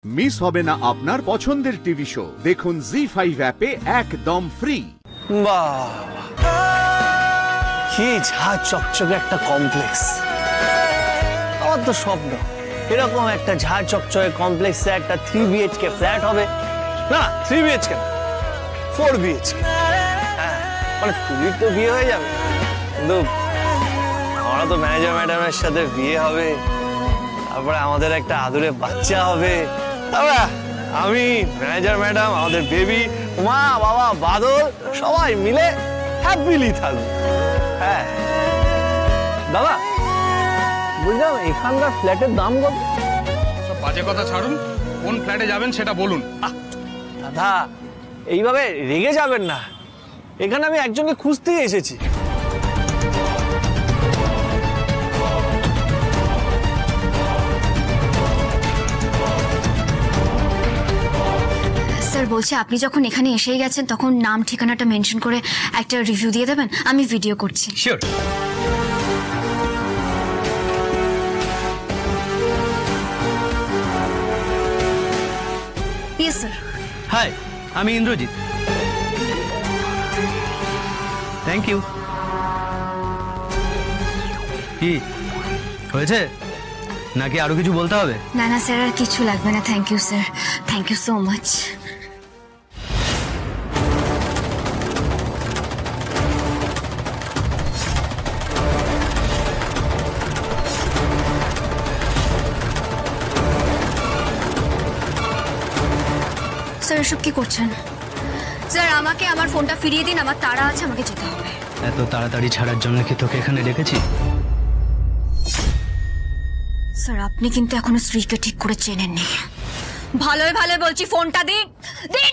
Miss হবে না আপনার পছন্দের টিভি শো। দেখুন জি5 অ্যাপে একদম ফ্রি। বাহ, কি ঝাঁ চকচকে একটা কমপ্লেক্স। আমার তো স্বপ্ন এরকম একটা ঝাঁ চকচকে কমপ্লেক্সে একটা 3 BHK ফ্ল্যাট হবে। না 3 BHK না, 4 BHK। মানে তুই তো বিয়ে হয়ে যাবে, কিন্তু আমারও তো ম্যানেজার ম্যাডামের সাথে বিয়ে হবে, তারপরে আমাদের একটা আদুরে বাচ্চা হবে, তারপরে আমি, ম্যানেজার ম্যাডাম, আমাদের বেবি, মা বাবা বাদল সবাই মিলে হ্যাপিলি থাকবো। হ্যাঁ দাদা, বুঝলাম এখানকার ফ্ল্যাটের দাম কত? বাজে কথা ছাড়ুন, কোন ফ্ল্যাটে যাবেন সেটা বলুন। দাদা এইভাবে রেগে যাবেন না, এখানে আমি একজনকে খুঁজতেই এসেছি। স্যার বলছি আপনি যখন এখানে এসেই গেছেন তখন নাম ঠিকানাটা মেনশন করে একটা রিভিউ দিয়ে দেবেন, আমি ভিডিও করছি। শিওর। Yes sir. হাই, আমি ইন্দ্রজিৎ। Thank you. কি হয়েছে নাকি আরো কিছু বলতে হবে? না না স্যার, আর কিছু লাগবে না। Thank you sir, thank you so much. Sir এসব কি করছেন? স্যার আমাকে আমার ফোনটা ফিরিয়ে দিন, আমার তাড়া আছে, আমাকে যেতে হবে। এত তাড়াতাড়ি ছাড়ার জন্য কি তোকে এখানে রেখেছি? স্যার আপনি কিন্তু এখনো স্ত্রীকে ঠিক করে চেনেননি। ভালোই ভালো বলছি, ফোনটা দিন দিন।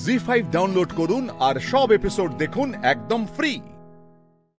জি5 ডাউনলোড করুন আর সব এপিসোড দেখুন একদম ফ্রি।